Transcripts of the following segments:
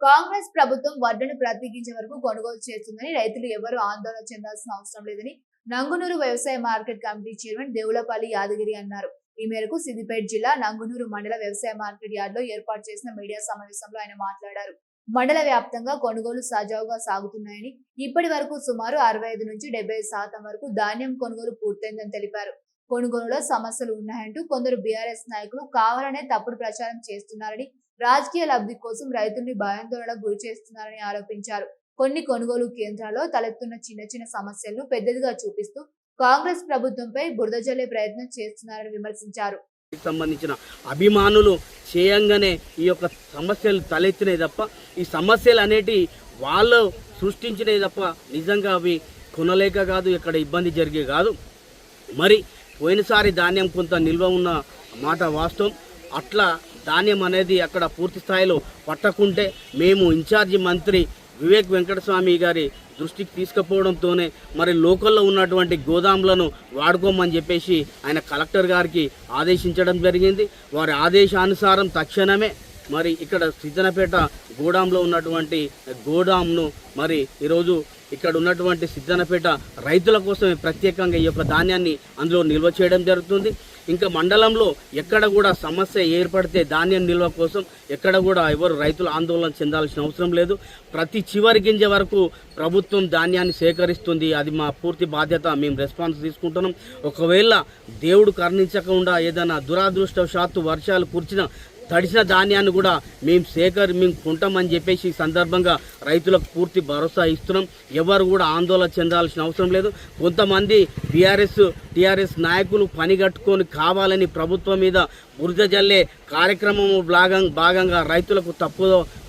కాంగ్రెస్ ప్రభుత్వం వడ్లను ప్రతిగించే వరకు కొనుగోలు చేస్తుందని రైతులు ఎవరూ ఆందోళన చెందాల్సిన అవసరం లేదని నంగునూరు వ్యవసాయ market committee chairman Devulapalli Yadagiri అన్నారు. ఈ మేరకు సిద్దిపేట జిల్లా నంగునూరు మండల వ్యవసాయ మార్కెట్ యార్డ్ లో ఏర్పాటు చేసిన మీడియా సమావేశంలో ఆయన మాట్లాడారు. మండల వ్యాప్తంగా కొనుగోలు సజావుగా సాగుతున్నాయని, ఇప్పటి వరకు సుమారు 65 నుంచి 70% వరకు ధాన్యం కొనుగోలు పూర్తయిందని తెలిపారు. కొనుగోలులో సమస్యలు ఉన్నాయంటూ కొందరు బీఆర్ఎస్ నాయకులు కావాలనే తప్పుడు ప్రచారం చేస్తున్నారని, రాజకీయ లబ్ధి కోసం రైతుల్ని భయాందోళనకు గురి చేస్తున్నారని ఆరోపించారు. కొన్ని కొనుగోలు కేంద్రాల్లో తలెత్తున్న చిన్న సమస్యలను పెద్దదిగా చూపిస్తూ కాంగ్రెస్ ప్రభుత్వంపై బురద జల్లే ప్రయత్నం చేస్తున్నారని విమర్శించారు. సంబంధించిన అభిమానులు చేయంగానే ఈ యొక్క సమస్యలు తలెత్తినాయి తప్ప, ఈ సమస్యలు అనేటి వాళ్ళు సృష్టించినవి తప్ప నిజంగా అవి కొనలేక కాదు, ఇక్కడ ఇబ్బంది జరిగే కాదు. మరి పోయినసారి ధాన్యం కొంత నిల్వ ఉన్న మాట వాస్తవం. అట్లా ధాన్యం అనేది అక్కడ పూర్తి స్థాయిలో పట్టకుంటే మేము ఇన్ఛార్జి మంత్రి వివేక్ వెంకటస్వామి గారి దృష్టికి తీసుకుపోవడంతోనే మరి లోకల్లో ఉన్నటువంటి గోదాములను వాడుకోమని చెప్పేసి ఆయన కలెక్టర్ గారికి ఆదేశించడం జరిగింది. వారి ఆదేశానుసారం తక్షణమే మరి ఇక్కడ సిద్ధనపేట గోడాంలో ఉన్నటువంటి గోడాంను మరి ఈరోజు ఇక్కడ ఉన్నటువంటి సిద్ధనపేట రైతుల కోసమే ప్రత్యేకంగా ఈ యొక్క ధాన్యాన్ని అందులో నిల్వ చేయడం జరుగుతుంది. ఇంకా మండలంలో ఎక్కడ కూడా సమస్య ఏర్పడితే ధాన్యం నిల్వ కోసం ఎక్కడ కూడా ఎవరు రైతులు ఆందోళన చెందాల్సిన అవసరం లేదు. ప్రతి చివరి గింజ వరకు ప్రభుత్వం ధాన్యాన్ని సేకరిస్తుంది. అది మా పూర్తి బాధ్యత, మేము రెస్పాన్స్ తీసుకుంటున్నాం. ఒకవేళ దేవుడు కరుణించకుండా ఏదైనా దురాదృష్టవశాత్తు వర్షాలు కురిచిన తడిసిన ధాన్యాన్ని కూడా మేము కొంటామని చెప్పేసి ఈ సందర్భంగా రైతులకు పూర్తి భరోసా ఇస్తున్నాం. ఎవరు కూడా ఆందోళన చెందాల్సిన అవసరం లేదు. కొంతమంది టీఆర్ఎస్ నాయకులు పని కట్టుకొని కావాలని ప్రభుత్వం మీద బురద జల్లే కార్యక్రమం భాగంగా రైతులకు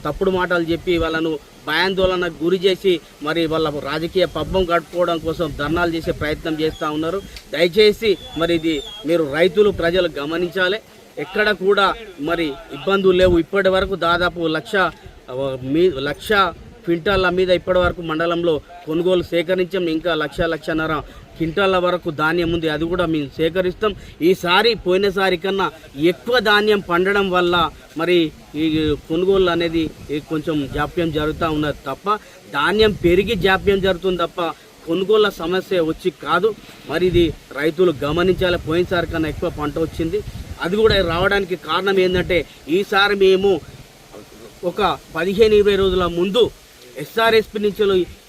తప్పుడు మాటలు చెప్పి వాళ్ళను భయాందోళనకు గురి చేసి మరి వాళ్ళ రాజకీయ పబ్బం గడుపుకోవడం కోసం ధర్నాలు చేసే ప్రయత్నం చేస్తూ ఉన్నారు. దయచేసి మరి ఇది మీరు రైతులు ప్రజలు గమనించాలి. ఎక్కడ కూడా మరి ఇబ్బందులు లేవు. ఇప్పటి వరకు దాదాపు 1,00,000 క్వింటాళ్ళ మీద ఇప్పటి వరకు మండలంలో కొనుగోలు సేకరించాం. ఇంకా 1,00,000-1,50,000 క్వింటాళ్ళ వరకు ధాన్యం ఉంది, అది కూడా మేము సేకరిస్తాం. ఈసారి పోయినసారి కన్నా ఎక్కువ ధాన్యం పండడం వల్ల మరి ఈ కొనుగోలు అనేది కొంచెం జాప్యం జరుగుతూ ఉన్నది తప్ప, ధాన్యం పెరిగి జాప్యం జరుగుతుంది తప్ప కొనుగోళ్ల సమస్య వచ్చి కాదు. మరి ఇది రైతులు గమనించాలి. పోయినసారి కన్నా ఎక్కువ పంట వచ్చింది. అది కూడా రావడానికి కారణం ఏంటంటే ఈసారి మేము ఒక 15-20 రోజుల ముందు ఎస్ఆర్ఎస్పి నుంచి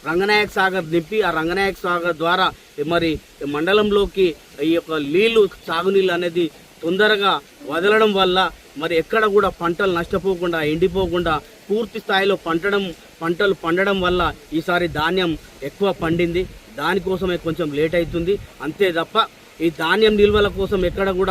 రంగనాయక సాగర్ దింపి ఆ రంగనాయక సాగర్ ద్వారా మరి మండలంలోకి ఈ యొక్క సాగునీళ్ళు అనేది తొందరగా వదలడం వల్ల మరి ఎక్కడ కూడా పంటలు నష్టపోకుండా ఎండిపోకుండా పూర్తి స్థాయిలో పంటలు పండడం వల్ల ఈసారి ధాన్యం ఎక్కువ పండింది. దానికోసమే కొంచెం లేట్ అవుతుంది అంతే తప్ప ఈ ధాన్యం నిల్వల కోసం ఎక్కడ కూడా